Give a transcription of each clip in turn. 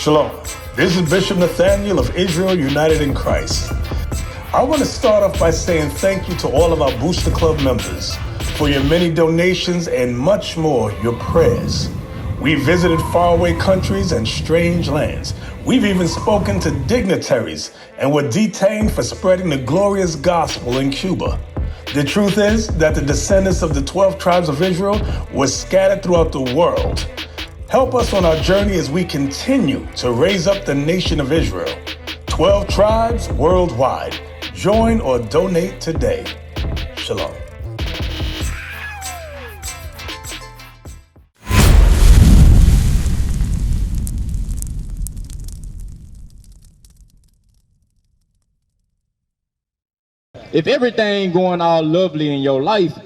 Shalom. This is Bishop Nathaniel of Israel United in Christ. I want to start off by saying thank you to all of our Booster Club members for your many donations and much more, your prayers. We visited faraway countries and strange lands. We've even spoken to dignitaries and were detained for spreading the glorious gospel in Cuba. The truth is that the descendants of the 12 tribes of Israel were scattered throughout the world. Help us on our journey as we continue to raise up the nation of Israel. 12 tribes worldwide. Join or donate today. Shalom. If everything going all lovely in your life,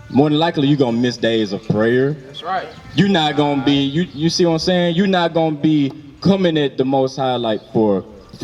more than likely you're gonna miss days of prayer. That's right. You're not gonna be, you see what I'm saying? You're not gonna be coming at the Most High like for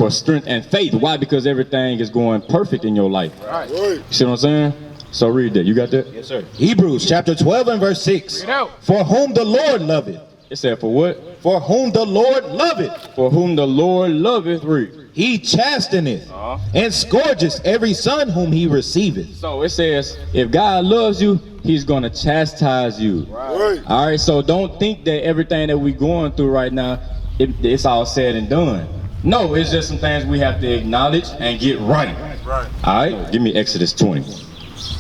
strength and faith. Why? Because everything is going perfect in your life. Right. You see what I'm saying? So read that. You got that? Yes, sir. Hebrews chapter 12 and verse 6. Read out. For whom the Lord loveth. It said for what? For whom the Lord loveth. For whom the Lord loveth, read. He chasteneth and scourgeth every son whom he receiveth. So it says, if God loves you, he's going to chastise you. Right. All right, so don't think that everything that we're going through right now, it's all said and done. No, it's just some things we have to acknowledge and get right. Right. All right, give me Exodus 20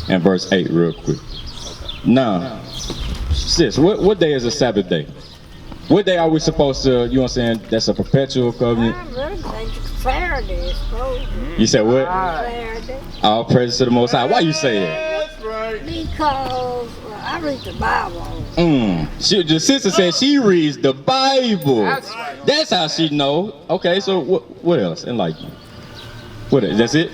and verse 8 real quick. Now, sis, what day is a Sabbath day? What day are we supposed to, you know what I'm saying, that's a perpetual covenant? I really think it's Saturday, You said what? Saturday. All praise to the Most High. Why you say that? That's right. Because I read the Bible. The sister said she reads the Bible. That's right. That's how she know. Okay, so what else? Enlighten. What else? That's it?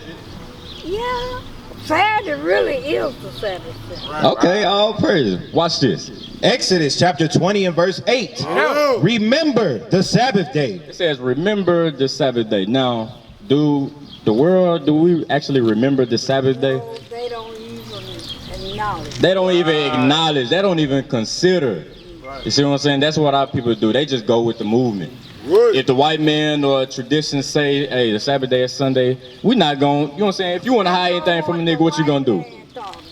Yeah, Saturday really is the Sabbath day. Right. Okay, all praise. Watch this. Exodus chapter 20 and verse 8. Yeah. Remember the Sabbath day. It says, remember the Sabbath day. Now, do we actually remember the Sabbath day? No, they don't even acknowledge. They don't even acknowledge. They don't even consider. You see what I'm saying? That's what our people do. They just go with the movement. If the white man or tradition say, hey, the Sabbath day is Sunday, we not going, you know what I'm saying? If you want to hide anything from a nigga, what you gonna do?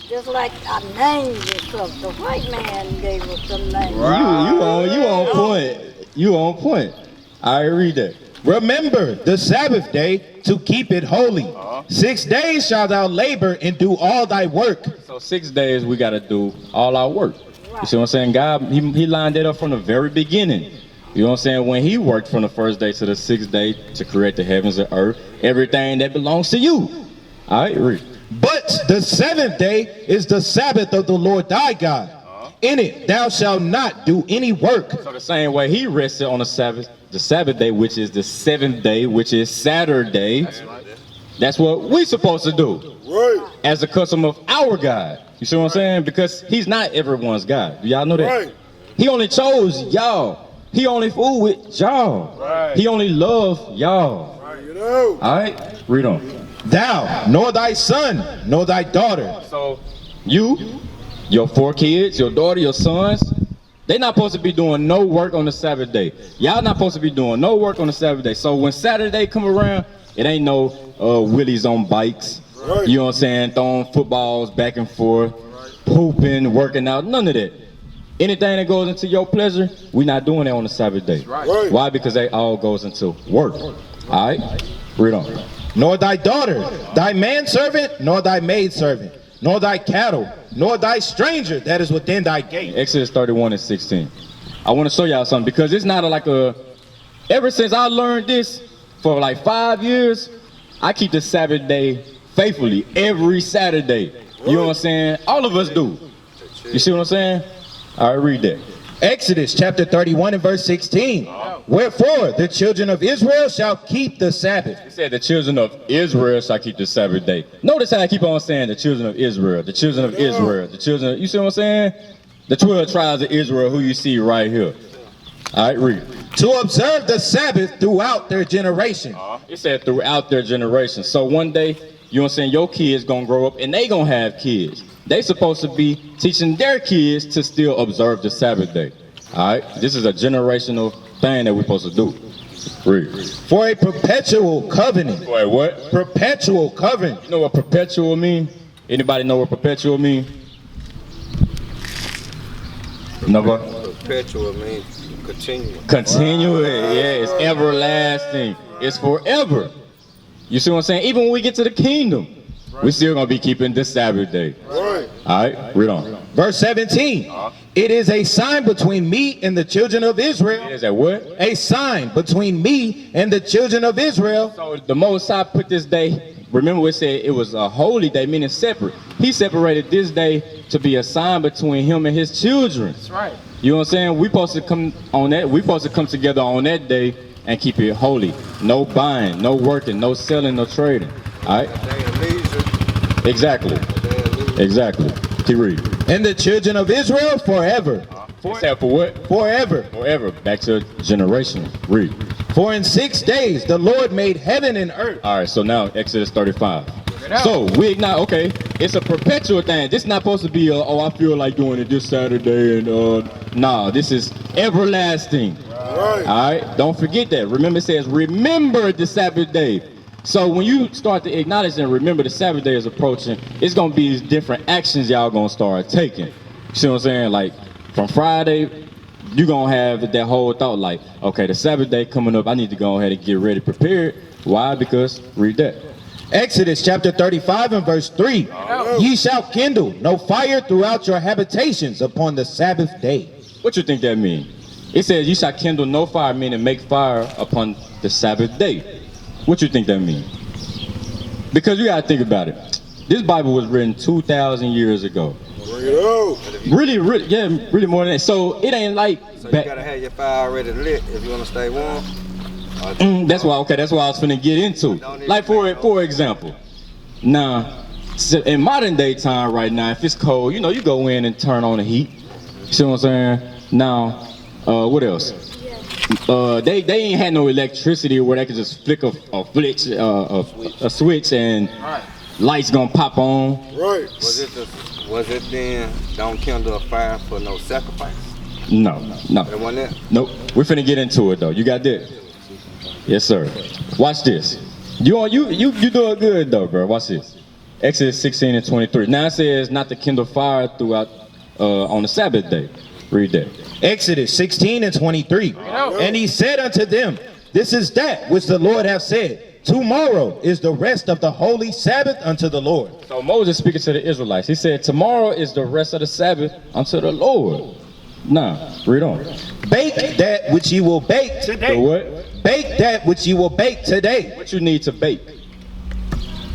Just like I named it, because the white man gave us some name. You on point. You on point. I read that. Remember the Sabbath day to keep it holy. 6 days shalt thou labor and do all thy work. So 6 days we gotta do all our work. You see what I'm saying? God, he lined it up from the very beginning. You know what I'm saying? When he worked from the first day to the 6th day to create the heavens and earth, everything that belongs to you. All right, read. But the 7th day is the Sabbath of the Lord thy God. In it thou shalt not do any work. So the same way he rested on the Sabbath day, which is the 7th day, which is Saturday. That's what we supposed to do. Right. As the custom of our God. You see what I'm saying? Because he's not everyone's God. Do y'all know that? Right. He only chose y'all. He only fooled with y'all. Right. He only loved y'all. Right. You know. All right, read on. Thou, nor thy son, nor thy daughter. So you, your 4 kids, your daughter, your sons, they're not supposed to be doing no work on the Sabbath day. Y'all not supposed to be doing no work on the Sabbath day. So when Saturday come around, it ain't no willies on bikes. Right. You know what I'm saying? Throwing footballs back and forth, pooping, working out, none of that. Anything that goes into your pleasure, we're not doing that on the Sabbath day. Right. Why? Because they all goes into work. All right, read on. Nor thy daughter, thy manservant, nor thy maidservant, nor thy cattle, nor thy stranger that is within thy gate. Exodus 31 and 16. I want to show y'all something because it's not like a, ever since I learned this for like 5 years, I keep the Sabbath day faithfully every Saturday. You know what I'm saying? All of us do. You see what I'm saying? All right, read that. Exodus chapter 31 and verse 16. Wherefore the children of Israel shall keep the Sabbath. It said the children of Israel shall keep the Sabbath day. Notice how I keep on saying the children of Israel, the children of Israel, the children of, you see what I'm saying? The 12 tribes of Israel, who you see right here. All right, read. To observe the Sabbath throughout their generation. It said throughout their generation. So one day, you know what I'm saying, your kids gonna grow up and they gonna have kids. They supposed to be teaching their kids to still observe the Sabbath day. All right, this is a generational thing that we're supposed to do. Read. For a perpetual covenant. Wait, what? Perpetual covenant. You know what perpetual mean? Anybody know what perpetual mean? Nobody? Perpetual means continue. Continuous, yeah, it's everlasting. It's forever. You see what I'm saying? Even when we get to the kingdom, we're still gonna be keeping this Sabbath day. Right. Alright, read on. Verse 17. It is a sign between me and the children of Israel. Is that what? A sign between me and the children of Israel. So the Most High put this day, remember we said it was a holy day, meaning separate. He separated this day to be a sign between him and his children. That's right. You know what I'm saying? We supposed to come on that. We supposed to come together on that day and keep it holy. No buying, no working, no selling, no trading. All right? Day of leisure. Exactly. Day of leisure. Exactly. Keep reading. And the children of Israel forever. Except for what? Forever. Forever. Back to generation. Read. For in 6 days the Lord made heaven and earth. All right. So now Exodus 35. So we ignite. Okay, it's a perpetual thing. This is not supposed to be oh, I feel like doing it this Saturday and nah, this is everlasting. Right. All right, don't forget that. Remember, it says remember the Sabbath day. So when you start to acknowledge and remember the Sabbath day is approaching, it's gonna be these different actions y'all gonna start taking. You see what I'm saying? Like from Friday, you gonna have that whole thought like, okay, the Sabbath day coming up, I need to go ahead and get ready, prepared. Why? Because read that. Exodus chapter 35 and verse 3. Ye shall kindle no fire throughout your habitations upon the Sabbath day. What you think that means? It says you shall kindle no fire, meaning make fire upon the Sabbath day. What you think that means? Because you gotta think about it. This Bible was written 2,000 years ago. Really, yeah, really more than that. So it ain't like. So you gotta have your fire already lit if you wanna stay warm. That's why. Okay, that's why I was finna get into. Like for example, now in modern day time right now, if it's cold, you know, you go in and turn on the heat. You see what I'm saying? Now, what else? They ain't had no electricity where they could just flick a switch and lights gonna pop on. Right. Was it then don't kindle a fire for no sacrifice? No. It wasn't it? Nope. We're finna get into it though. You got that? Yes, sir. Watch this. You doing good though, bro. Watch this. Exodus 16 and 23. Now it says not to kindle fire throughout on the Sabbath day. Read that. Exodus 16 and 23. And he said unto them, this is that which the Lord hath said. Tomorrow is the rest of the holy Sabbath unto the Lord. So Moses speaking to the Israelites. He said, tomorrow is the rest of the Sabbath unto the Lord. Now, read on. Bake that which ye will bake today. The what? Bake that which you will bake today. What you need to bake?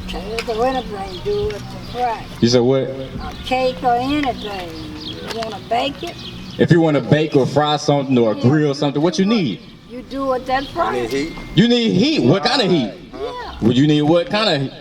Cake or anything, do it to fry. You said what? A cake or anything. You want to bake it? If you want to bake or fry something or grill something, what you need? You do it that fry. Need heat. You need heat. What kind of heat? Yeah. Well, you need what kind of heat?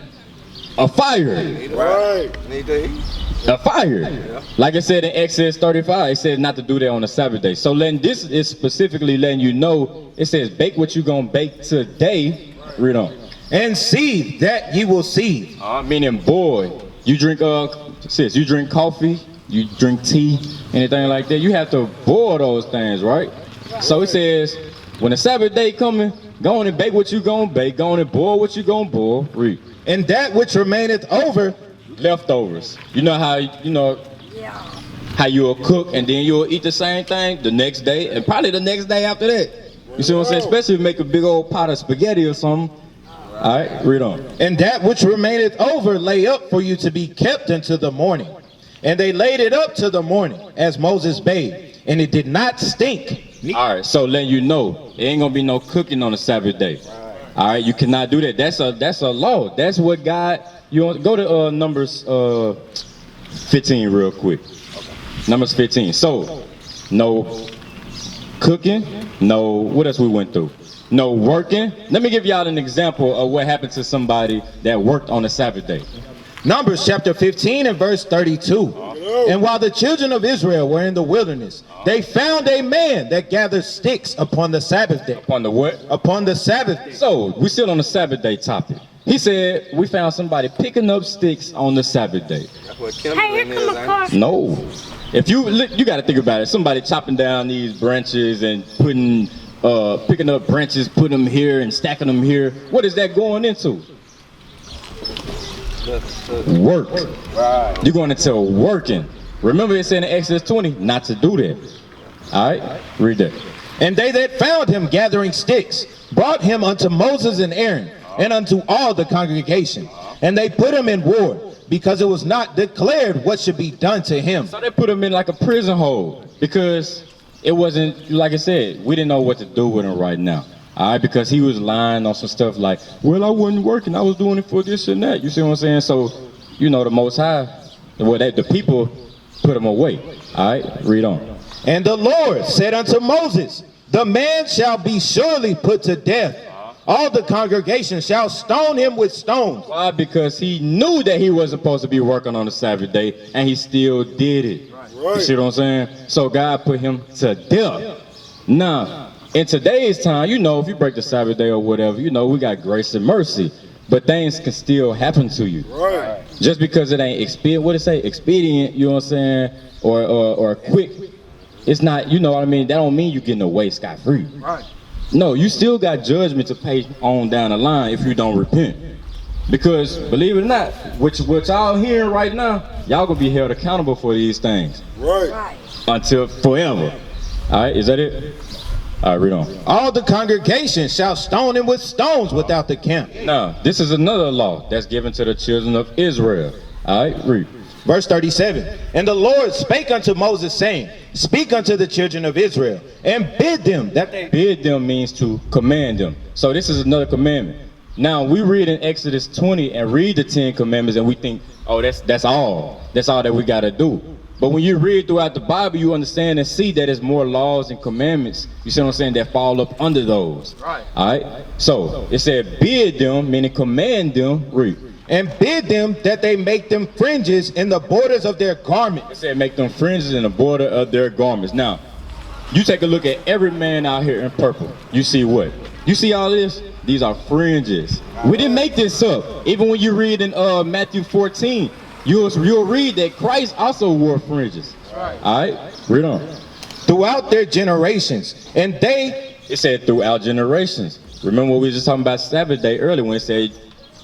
A fire. Need the heat. A fire. Like I said in Exodus 35, it says not to do that on the Sabbath day. So this is specifically letting you know, it says bake what you gonna bake today. Read on. And seethe that ye will seethe. Meaning boy, you drink you drink coffee, you drink tea, anything like that. You have to boil those things, right? So it says when the Sabbath day coming, go on and bake what you gonna bake, go on and boil what you gonna boil. Read. And that which remaineth over, leftovers. You know how how you'll cook and then you'll eat the same thing the next day and probably the next day after that. You see what I'm saying? Especially if you make a big old pot of spaghetti or something. All right, read on. And that which remaineth over lay up for you to be kept until the morning. And they laid it up to the morning as Moses bade, and it did not stink. All right, so letting you know, it ain't gonna be no cooking on the Sabbath day. All right, you cannot do that. That's a law. That's what God. You want go to Numbers 15 real quick. Numbers 15. So no cooking, no what else we went through? No working. Let me give y'all an example of what happened to somebody that worked on the Sabbath day. Numbers chapter 15 and verse 32. And while the children of Israel were in the wilderness, they found a man that gathered sticks upon the Sabbath day. Upon the what? Upon the Sabbath day. So we're still on the Sabbath day topic. He said we found somebody picking up sticks on the Sabbath day. That's what kindling is, ain't it? No. If you got to think about it, somebody chopping down these branches and putting picking up branches, putting them here and stacking them here. What is that going into? Work. Right. You're going into working. Remember it said in Exodus 20 not to do that. All right, read that. And they that found him gathering sticks brought him unto Moses and Aaron and unto all the congregation. And they put him in ward, because it was not declared what should be done to him. So they put him in like a prison hold because it wasn't, like I said, we didn't know what to do with him right now. All right, because he was lying on some stuff like, well, I wasn't working, I was doing it for this and that. You see what I'm saying? So, you know, the Most High, well, the people put him away. All right, read on. And the Lord said unto Moses, the man shall be surely put to death. All the congregation shall stone him with stones. Why? Because he knew that he wasn't supposed to be working on the Sabbath day, and he still did it. You see what I'm saying? So God put him to death. Now, in today's time, you know, if you break the Sabbath day or whatever, you know, we got grace and mercy, but things can still happen to you. Right. Just because it ain't expedient, you know what I'm saying, or quick, it's not, you know what I mean? That don't mean you getting away scot-free. Right. No, you still got judgment to pay on down the line if you don't repent. Because, believe it or not, what y'all hearing right now, y'all gonna be held accountable for these things. Right. Right. Until forever. All right, is that it? All right, read on. All the congregation shall stone him with stones without the camp. Now, this is another law that's given to the children of Israel. All right, read. Verse 37. And the Lord spake unto Moses, saying, speak unto the children of Israel, and bid them that they... Bid them means to command them. So this is another commandment. Now, we read in Exodus 20 and read the 10 commandments and we think, oh, that's all. That's all that we got to do. But when you read throughout the Bible, you understand and see that there's more laws and commandments, you see what I'm saying, that fall up under those. Right. All right? So it said bid them, meaning command them, read. And bid them that they make them fringes in the borders of their garments. It said make them fringes in the border of their garments. Now, you take a look at every man out here in purple. You see what? You see all this? These are fringes. We didn't make this up. Even when you read in Matthew 14, you'll read that Christ also wore fringes. Right. All right? Read on. Throughout their generations. And they... It said throughout generations. Remember what we were just talking about Sabbath day earlier when it said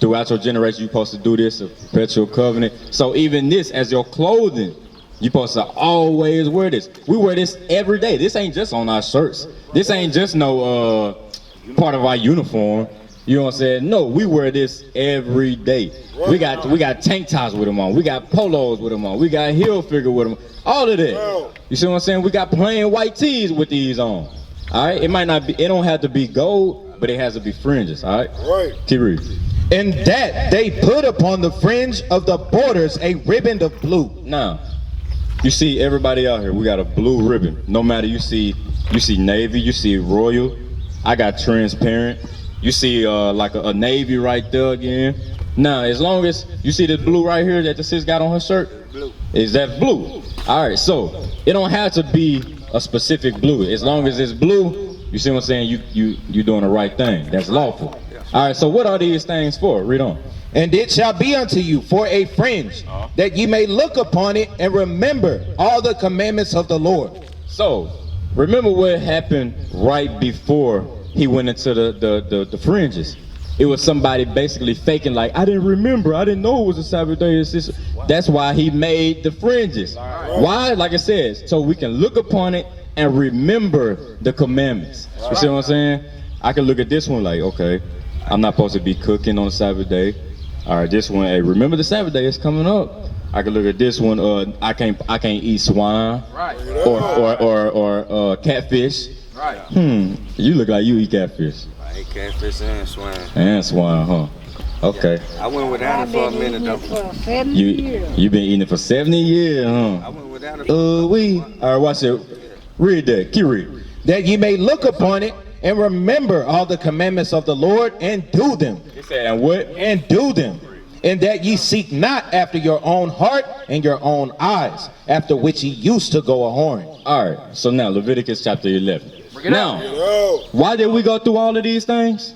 throughout your generation you're supposed to do this, a perpetual covenant. So even this as your clothing, you're supposed to always wear this. We wear this every day. This ain't just on our shirts. This ain't just no part of our uniform. You know what I'm saying? No, we wear this every day. We got tank tops with them on. We got polos with them on. We got heel figure with them. All of that. You see what I'm saying? We got plain white tees with these on. All right? It might not be, it don't have to be gold, but it has to be fringes. All right? Right. Keep reading. And that they put upon the fringe of the borders a ribbon of blue. Now, you see everybody out here, we got a blue ribbon. No matter you see navy, you see royal. I got transparent. You see like a navy right there again. Now, as long as you see this blue right here that the sis got on her shirt, Blue. is that blue? All right, so it don't have to be a specific blue. As long as it's blue, you see what I'm saying? You doing the right thing. That's lawful. All right, so what are these things for? Read on. And it shall be unto you for a fringe, that ye may look upon it and remember all the commandments of the Lord. So, remember what happened right before he went into the fringes. It was somebody basically faking like, I didn't remember, I didn't know it was a Sabbath day. That's why he made the fringes. Why? Like it says, so we can look upon it and remember the commandments. You see what I'm saying? I can look at this one like, okay, I'm not supposed to be cooking on the Sabbath day. All right, this one, hey, remember the Sabbath day is coming up. I can look at this one, I can't eat swine, Right. or catfish. Right. You look like you eat catfish. I ate catfish and swine. And swine, huh? Okay. I went without it for a minute though. For 70 You years. been eating it for 70 years, I huh? went without it. For All right, watch it. Read that. Keep reading. That ye may look upon it and remember all the commandments of the Lord and do them. It said, and what? And do them. And that ye seek not after your own heart and your own eyes, after which ye used to go a-whoring. All right. So now Leviticus chapter 11. Bring it Now, out. why did we go through all of these things?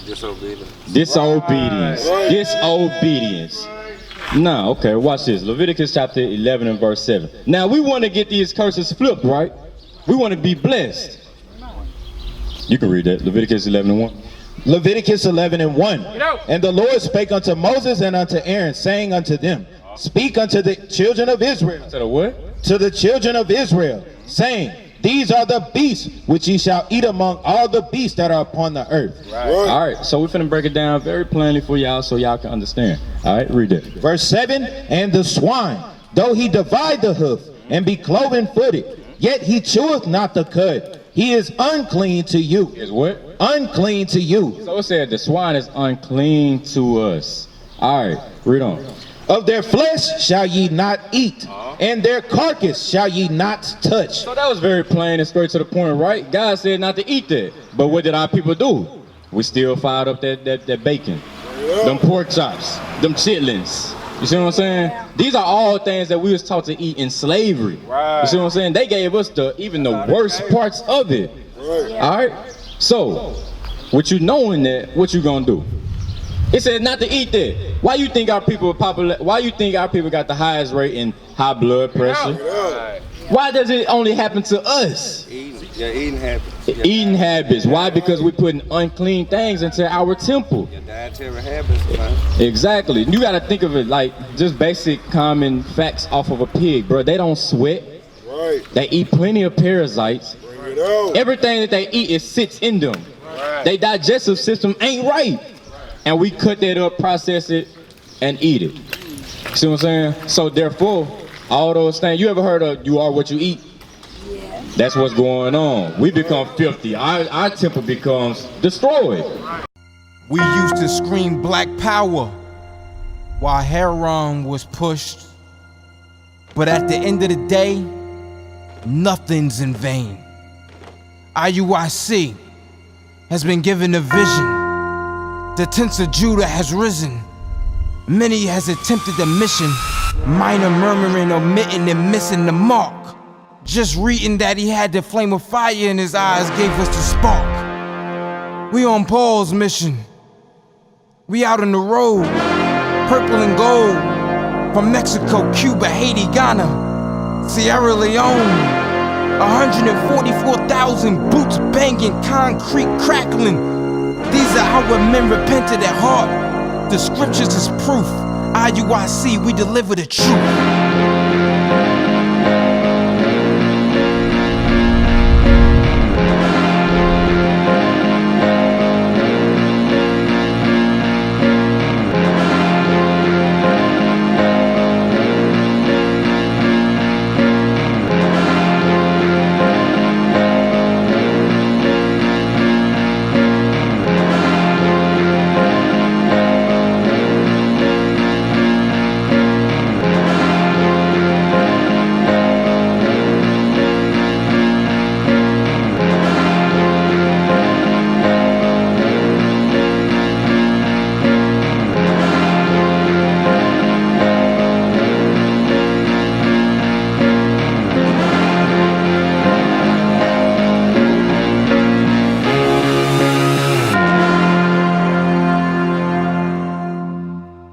disobedience. Disobedience. Right. Disobedience. Now, okay, watch this. Leviticus chapter 11 and verse 7. Now, we want to get these curses flipped, right? We want to be blessed. You can read that. Leviticus 11:1. Leviticus 11:1. And the Lord spake unto Moses and unto Aaron, saying unto them, speak unto the children of Israel. To the what? To the children of Israel, saying, these are the beasts which ye shall eat among all the beasts that are upon the earth. All right, so we're finna break it down very plainly for y'all so y'all can understand. All right, read it. Verse 7, and the swine, though he divide the hoof and be cloven footed, yet he cheweth not the cud. He is unclean to you. Is what? Unclean to you. So it said the swine is unclean to us. All right, read on. Of their flesh shall ye not eat, and their carcass shall ye not touch. So that was very plain and straight to the point, right? God said not to eat that. But what did our people do? We still fired up that bacon, them pork chops, them chitlins. You see what I'm saying? These are all things that we was taught to eat in slavery. You see what I'm saying? They gave us even the worst parts of it. All right? So, with you knowing that, what you gonna do? It said not to eat that. Why you think our people are popular? Why you think our people got the highest rate in high blood pressure? Why does it only happen to us? Eating habits. Eating habits. Why? Because we're putting unclean things into our temple. Your dietary habits, man. Exactly. You got to think of it like just basic common facts off of a pig, bro. They don't sweat. Right. They eat plenty of parasites. Bring it out. Everything that they eat, it sits in them. Their digestive system ain't right. And we cut that up, process it, and eat it. See what I'm saying? So therefore, all those things, you ever heard of you are what you eat? Yeah. That's what's going on. We become filthy. Our temple becomes destroyed. We used to scream black power while Heron was pushed. But at the end of the day, nothing's in vain. IUIC has been given a vision. The tents of Judah has risen. Many has attempted the mission. Minor murmuring, omitting, and missing the mark. Just reading that he had the flame of fire in his eyes gave us the spark. We on Paul's mission. We out on the road. Purple and gold. From Mexico, Cuba, Haiti, Ghana, Sierra Leone. 144,000 boots banging, concrete crackling. These are our men repented at heart. The scriptures is proof. IUIC, we deliver the truth.